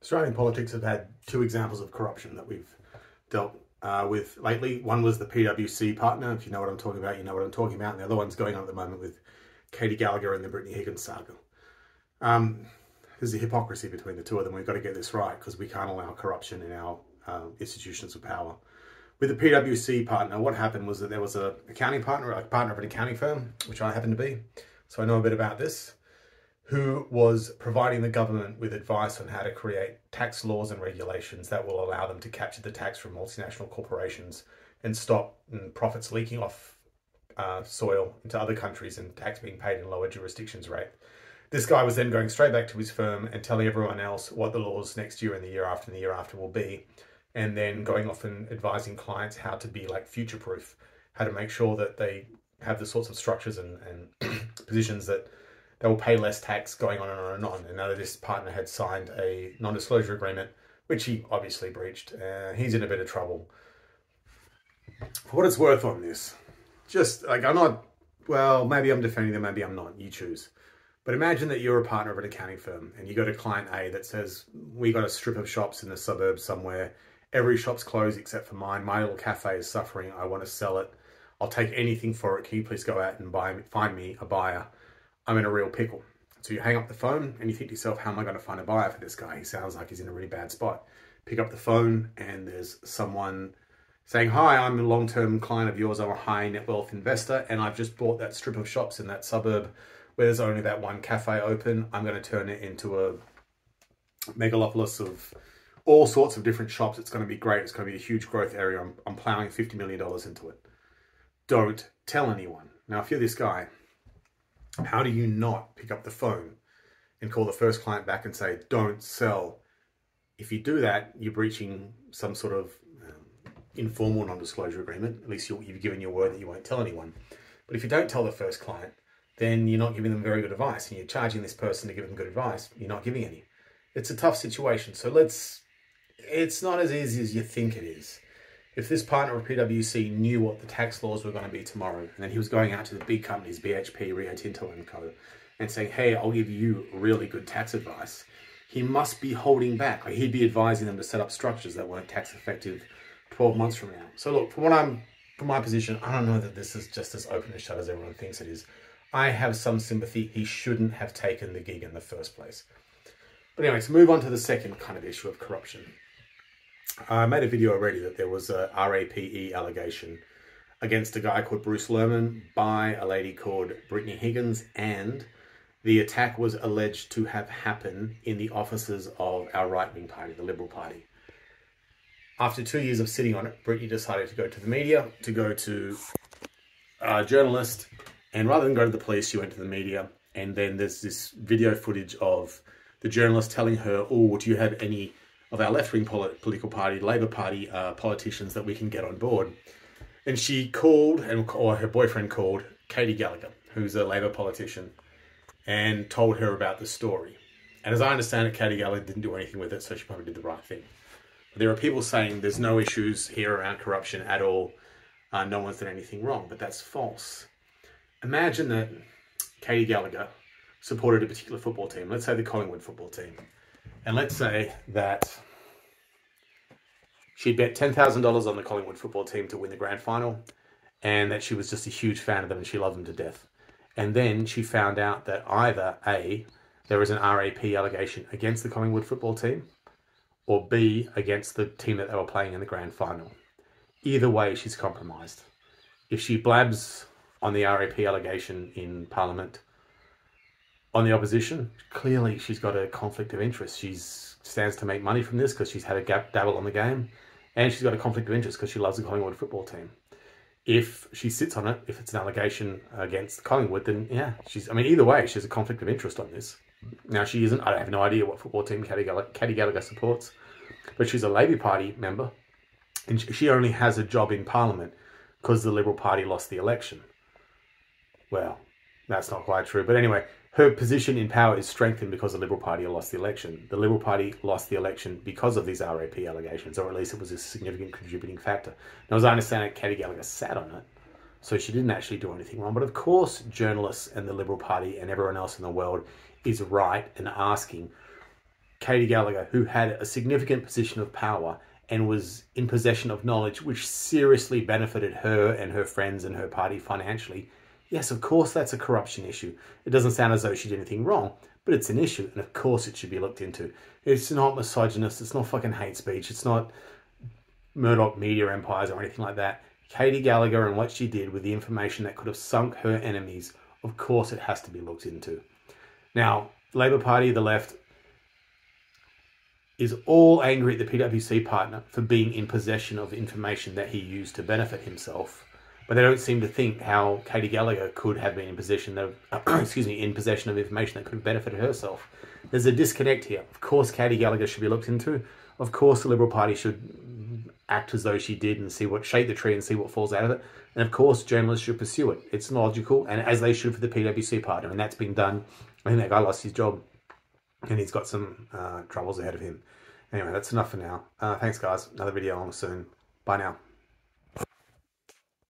Australian politics have had two examples of corruption that we've dealt with lately. One was the PWC partner. If you know what I'm talking about, you know what I'm talking about. And the other one's going on at the moment with Katy Gallagher and the Brittany Higgins saga. There's a hypocrisy between the two of them. We've got to get this right because we can't allow corruption in our institutions of power. With the PWC partner, what happened was that there was a accounting partner, a partner of an accounting firm, which I happen to be, so I know a bit about this, who was providing the government with advice on how to create tax laws and regulations that will allow them to capture the tax from multinational corporations and stop profits leaking off soil into other countries and tax being paid in lower jurisdictions rate. This guy was then going straight back to his firm and telling everyone else what the laws next year and the year after and the year after will be, and then going off and advising clients how to be like future-proof, how to make sure that they have the sorts of structures and positions that they will pay less tax going on and on and on. And now that this partner had signed a non-disclosure agreement, which he obviously breached, he's in a bit of trouble. For what it's worth on this, just like I'm not, well, maybe I'm defending them, maybe I'm not, you choose. But imagine that you're a partner of an accounting firm and you go to client A that says, we got a strip of shops in the suburbs somewhere. Every shop's closed except for mine. My little cafe is suffering. I want to sell it. I'll take anything for it. Can you please go out and find me a buyer? I'm in a real pickle. So you hang up the phone and you think to yourself, how am I going to find a buyer for this guy? He sounds like he's in a really bad spot. Pick up the phone and there's someone saying, hi, I'm a long-term client of yours. I'm a high net wealth investor and I've just bought that strip of shops in that suburb where there's only that one cafe open. I'm going to turn it into a megalopolis of all sorts of different shops. It's going to be great. It's going to be a huge growth area. I'm plowing $50 million into it. Don't tell anyone. Now, if you're this guy, how do you not pick up the phone and call the first client back and say, don't sell? If you do that, you're breaching some sort of informal non-disclosure agreement. At least you've given your word that you won't tell anyone. But if you don't tell the first client, then you're not giving them very good advice. And you're charging this person to give them good advice. You're not giving any. It's a tough situation. So it's not as easy as you think it is. If this partner of PWC knew what the tax laws were going to be tomorrow, and then he was going out to the big companies, BHP, Rio Tinto and co, and saying, hey, I'll give you really good tax advice, he must be holding back. Like he'd be advising them to set up structures that weren't tax effective 12 months from now. So look, from my position, I don't know that this is just as open and shut as everyone thinks it is. I have some sympathy. He shouldn't have taken the gig in the first place. But anyway, to move on to the second kind of issue of corruption. I made a video already that there was a RAPE allegation against a guy called Bruce Lerman by a lady called Brittany Higgins, and the attack was alleged to have happened in the offices of our right-wing party, the Liberal Party. After 2 years of sitting on it, Brittany decided to go to the media, to go to a journalist, and rather than go to the police, she went to the media, and then there's this video footage of the journalist telling her, oh, do you have any of our left-wing political party, Labour Party politicians that we can get on board? And she called, or her boyfriend called, Katy Gallagher, who's a Labour politician, and told her about the story. And as I understand it, Katy Gallagher didn't do anything with it, so she probably did the right thing. But there are people saying there's no issues here around corruption at all. No one's done anything wrong, but that's false. Imagine that Katy Gallagher supported a particular football team. Let's say the Collingwood football team. And let's say that she'd bet $10,000 on the Collingwood football team to win the grand final, and that she was just a huge fan of them and she loved them to death. And then she found out that either A, there was an RAP allegation against the Collingwood football team, or B, against the team that they were playing in the grand final. Either way, she's compromised. If she blabs on the RAP allegation in Parliament on the opposition, clearly she's got a conflict of interest. She stands to make money from this because she's had a dabble on the game, and she's got a conflict of interest because she loves the Collingwood football team. If she sits on it, if it's an allegation against Collingwood, then yeah, either way, she has a conflict of interest on this. Now, she isn't, I have no idea what football team Katy Gallagher supports, but she's a Labour Party member, and she only has a job in Parliament because the Liberal Party lost the election. Well, that's not quite true, but anyway, her position in power is strengthened because the Liberal Party lost the election. The Liberal Party lost the election because of these RAP allegations, or at least it was a significant contributing factor. Now, as I understand it, Katy Gallagher sat on it, so she didn't actually do anything wrong. But of course, journalists and the Liberal Party and everyone else in the world is right in asking, Katy Gallagher, who had a significant position of power and was in possession of knowledge which seriously benefited her and her friends and her party financially, yes, of course that's a corruption issue. It doesn't sound as though she did anything wrong, but it's an issue, and of course it should be looked into. It's not misogynist, it's not fucking hate speech, it's not Murdoch media empires or anything like that. Katy Gallagher and what she did with the information that could have sunk her enemies, of course it has to be looked into. Now, Labour Party, the left, is all angry at the PWC partner for being in possession of information that he used to benefit himself, but they don't seem to think how Katy Gallagher could have been in possession of, in possession of information that could have benefited herself. There's a disconnect here. Of course, Katy Gallagher should be looked into. Of course, the Liberal Party should act as though she did and shake the tree and see what falls out of it. And of course, journalists should pursue it. It's logical, and as they should for the PWC partner, and that's been done. I think that guy lost his job, and he's got some troubles ahead of him. Anyway, that's enough for now. Thanks, guys. Another video on soon. Bye now.